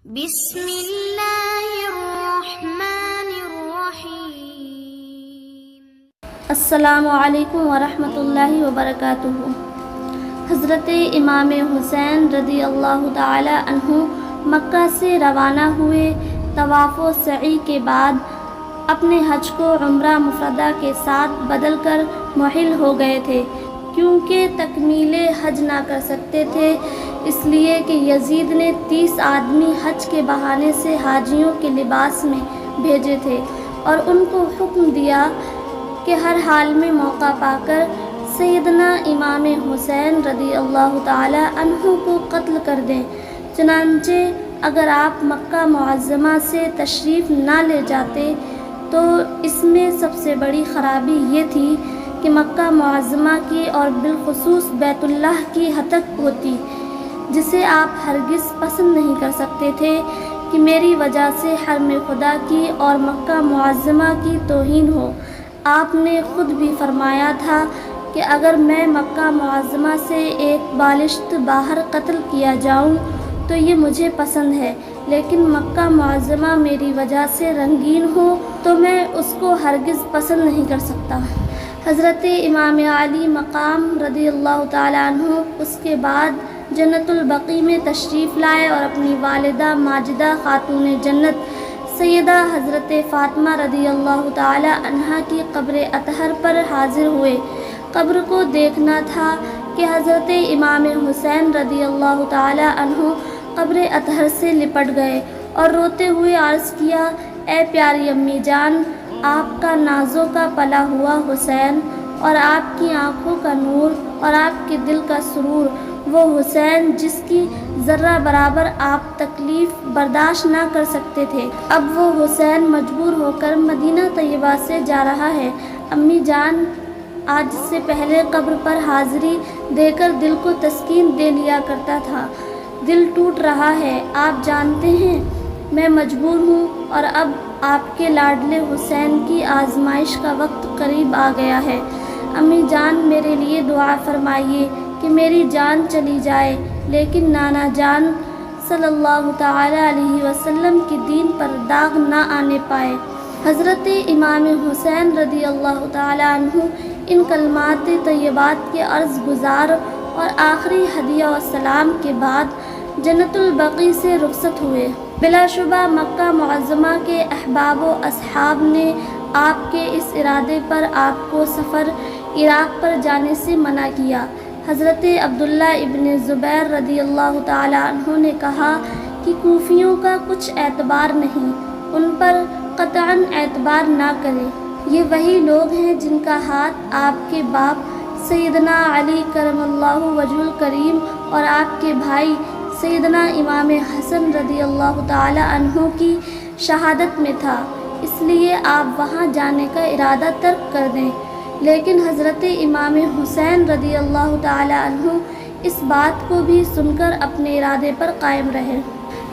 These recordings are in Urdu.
بسم اللہ الرحمن الرحیم۔ السلام علیکم ورحمۃ اللہ وبرکاتہ۔ حضرت امام حسین رضی اللہ تعالی عنہ مکہ سے روانہ ہوئے۔ طواف و سعی کے بعد اپنے حج کو عمرہ مفردہ کے ساتھ بدل کر محل ہو گئے تھے، کیونکہ تکمیل حج نہ کر سکتے تھے، اس لیے کہ یزید نے 30 آدمی حج کے بہانے سے حاجیوں کے لباس میں بھیجے تھے اور ان کو حکم دیا کہ ہر حال میں موقع پا کر سیدنا امام حسین رضی اللہ تعالی عنہ کو قتل کر دیں۔ چنانچہ اگر آپ مکہ معظمہ سے تشریف نہ لے جاتے تو اس میں سب سے بڑی خرابی یہ تھی کہ مکہ معظمہ کی اور بالخصوص بیت اللہ کی ہتک ہوتی، جسے آپ ہرگز پسند نہیں کر سکتے تھے کہ میری وجہ سے حرم خدا کی اور مکہ معظمہ کی توہین ہو۔ آپ نے خود بھی فرمایا تھا کہ اگر میں مکہ معظمہ سے ایک بالشت باہر قتل کیا جاؤں تو یہ مجھے پسند ہے، لیکن مکہ معظمہ میری وجہ سے رنگین ہو تو میں اس کو ہرگز پسند نہیں کر سکتا۔ حضرت امام علی مقام رضی اللہ تعالیٰ عنہ اس کے بعد جنت البقیع میں تشریف لائے اور اپنی والدہ ماجدہ خاتون جنت سیدہ حضرت فاطمہ رضی اللہ تعالی عنہا کی قبر اطہر پر حاضر ہوئے۔ قبر کو دیکھنا تھا کہ حضرت امام حسین رضی اللہ تعالی عنہ قبر اطہر سے لپٹ گئے اور روتے ہوئے عرض کیا، اے پیاری امی جان، آپ کا نازوں کا پلا ہوا حسین اور آپ کی آنکھوں کا نور اور آپ کے دل کا سرور، وہ حسین جس کی ذرہ برابر آپ تکلیف برداشت نہ کر سکتے تھے، اب وہ حسین مجبور ہو کر مدینہ طیبہ سے جا رہا ہے۔ امی جان آج سے پہلے قبر پر حاضری دے کر دل کو تسکین دے لیا کرتا تھا، دل ٹوٹ رہا ہے، آپ جانتے ہیں میں مجبور ہوں اور اب آپ کے لاڈلے حسین کی آزمائش کا وقت قریب آ گیا ہے۔ امی جان میرے لیے دعا فرمائیے کہ میری جان چلی جائے لیکن نانا جان صلی اللہ تعالی علیہ وسلم کی دین پر داغ نہ آنے پائے۔ حضرت امام حسین رضی اللہ تعالی عنہ ان کلمات طیبات کے عرض گزار اور آخری ہدیہ و سلام کے بعد جنت البقیع سے رخصت ہوئے۔ بلا شبہ مکہ معظمہ کے احباب و اصحاب نے آپ کے اس ارادے پر آپ کو سفر عراق پر جانے سے منع کیا۔ حضرت عبداللہ ابن زبیر رضی اللہ تعالی عنہ نے کہا کہ کوفیوں کا کچھ اعتبار نہیں، ان پر قطعاً اعتبار نہ کریں، یہ وہی لوگ ہیں جن کا ہاتھ آپ کے باپ سیدنا علی کرم اللہ وجہ الکریم اور آپ کے بھائی سیدنا امام حسن رضی اللہ تعالی عنہ کی شہادت میں تھا، اس لیے آپ وہاں جانے کا ارادہ ترک کر دیں۔ لیکن حضرت امام حسین رضی اللہ تعالی عنہ اس بات کو بھی سن کر اپنے ارادے پر قائم رہے۔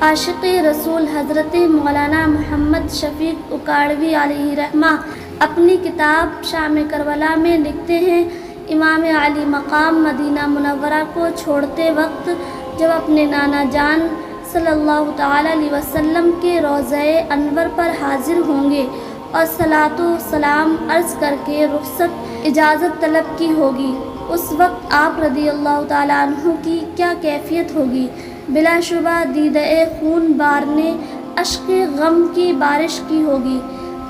عاشق رسول حضرت مولانا محمد شفیق اکاڑوی علیہ رحمہ اپنی کتاب شام کربلا میں لکھتے ہیں، امام علی مقام مدینہ منورہ کو چھوڑتے وقت جب اپنے نانا جان صلی اللہ تعالی علیہ وسلم کے روضہ انور پر حاضر ہوں گے اور صلاۃ و سلام عرض کر کے رخصت اجازت طلب کی ہوگی، اس وقت آپ رضی اللہ تعالی عنہ کی کیا کیفیت ہوگی؟ بلا شبہ دیدہ خون بارنے اشک غم کی بارش کی ہوگی،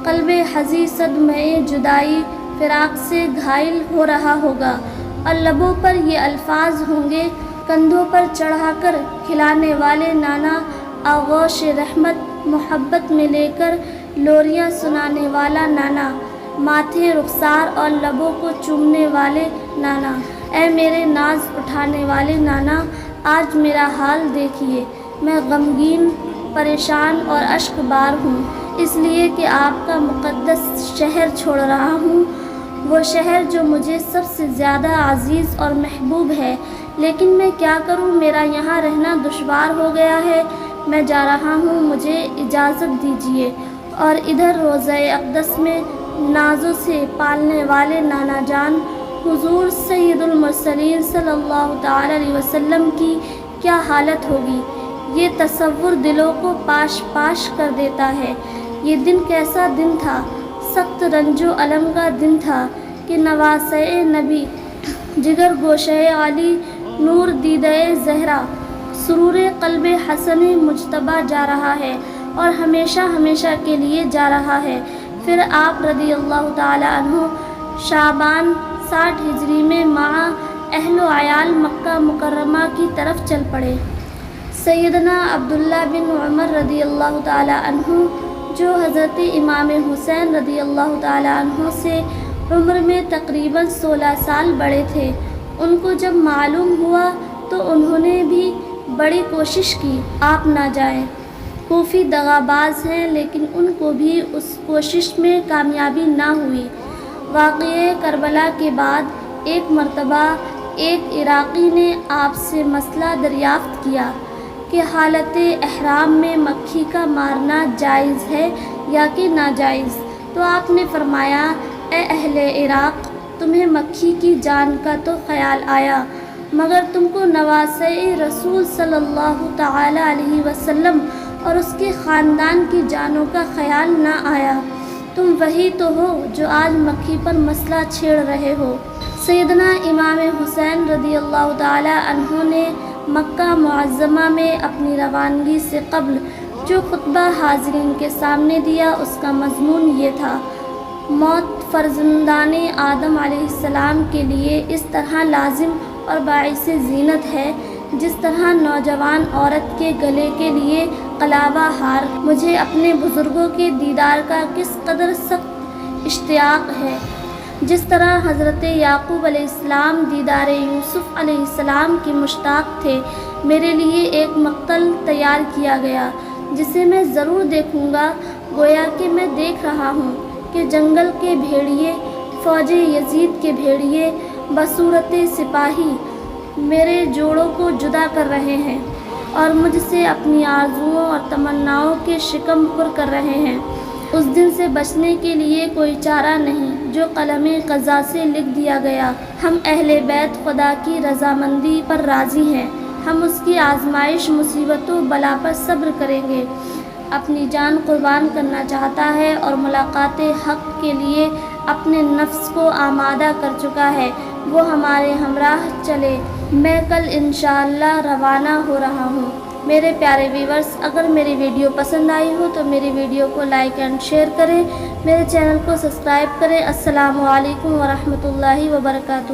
قلب حزی صدمہ جدائی فراق سے گھائل ہو رہا ہوگا اور لبوں پر یہ الفاظ ہوں گے، کندھوں پر چڑھا کر کھلانے والے نانا، آغوش رحمت محبت میں لے کر لوریاں سنانے والا نانا، ماتھے رخسار اور لبوں کو چومنے والے نانا، اے میرے ناز اٹھانے والے نانا، آج میرا حال دیکھیے، میں غمگین، پریشان اور اشک بار ہوں، اس لیے کہ آپ کا مقدس شہر چھوڑ رہا ہوں، وہ شہر جو مجھے سب سے زیادہ عزیز اور محبوب ہے، لیکن میں کیا کروں، میرا یہاں رہنا دشوار ہو گیا ہے، میں جا رہا ہوں، مجھے اجازت دیجیے۔ اور ادھر روضہ اقدس میں نازوں سے پالنے والے نانا جان حضور سید المرسلین صلی اللہ تعالی علیہ وسلم کی کیا حالت ہوگی، یہ تصور دلوں کو پاش پاش کر دیتا ہے۔ یہ دن کیسا دن تھا، سخت رنج و الم کا دن تھا کہ نواسۂ نبی، جگر گوشۂ علی، نور دیدہ زہرا، سرور قلب حسن مجتبیٰ جا رہا ہے اور ہمیشہ ہمیشہ کے لیے جا رہا ہے۔ پھر آپ رضی اللہ تعالی عنہ شعبان 60 ہجری میں مع اہل و عیال مکہ مکرمہ کی طرف چل پڑے۔ سیدنا عبداللہ بن عمر رضی اللہ تعالی عنہ جو حضرت امام حسین رضی اللہ تعالی عنہ سے عمر میں تقریباً 16 سال بڑے تھے، ان کو جب معلوم ہوا تو انہوں نے بھی بڑی کوشش کی آپ نہ جائیں۔ کوفی دغاباز ہیں لیکن ان کو بھی اس کوشش میں کامیابی نہ ہوئی۔ واقعہ کربلا کے بعد ایک مرتبہ ایک عراقی نے آپ سے مسئلہ دریافت کیا کہ حالت احرام میں مکھی کا مارنا جائز ہے یا کہ ناجائز، تو آپ نے فرمایا، اے اہل عراق، تمہیں مکھی کی جان کا تو خیال آیا، مگر تم کو نواسۂ رسول صلی اللہ تعالی علیہ وسلم اور اس کے خاندان کی جانوں کا خیال نہ آیا۔ تم وہی تو ہو جو آج مکھی پر مسئلہ چھیڑ رہے ہو۔ سیدنا امام حسین رضی اللہ تعالی عنہ نے مکہ معظمہ میں اپنی روانگی سے قبل جو خطبہ حاضرین کے سامنے دیا، اس کا مضمون یہ تھا: موت فرزندان آدم علیہ السلام کے لیے اس طرح لازم اور باعث زینت ہے جس طرح نوجوان عورت کے گلے کے لیے قلابہ ہار۔ مجھے اپنے بزرگوں کے دیدار کا کس قدر سخت اشتیاق ہے، جس طرح حضرت یعقوب علیہ السلام دیدار یوسف علیہ السلام کی مشتاق تھے۔ میرے لیے ایک مقتل تیار کیا گیا جسے میں ضرور دیکھوں گا، گویا کہ میں دیکھ رہا ہوں کہ جنگل کے بھیڑیے، فوج یزید کے بھیڑیے بصورت سپاہی میرے جوڑوں کو جدا کر رہے ہیں اور مجھ سے اپنی آرزوؤں اور تمناؤں کے شکم پر کر رہے ہیں۔ اس دن سے بچنے کے لیے کوئی چارہ نہیں جو قلم قضا سے لکھ دیا گیا۔ ہم اہل بیت خدا کی رضامندی پر راضی ہیں، ہم اس کی آزمائش، مصیبت و بلا پر صبر کریں گے۔ اپنی جان قربان کرنا چاہتا ہے اور ملاقات حق کے لیے اپنے نفس کو آمادہ کر چکا ہے، وہ ہمارے ہمراہ چلے۔ میں کل انشاءاللہ روانہ ہو رہا ہوں۔ میرے پیارے ویورز، اگر میری ویڈیو پسند آئی ہو تو میری ویڈیو کو لائک اینڈ شیئر کریں، میرے چینل کو سبسکرائب کریں۔ السلام علیکم ورحمۃ اللہ وبرکاتہ۔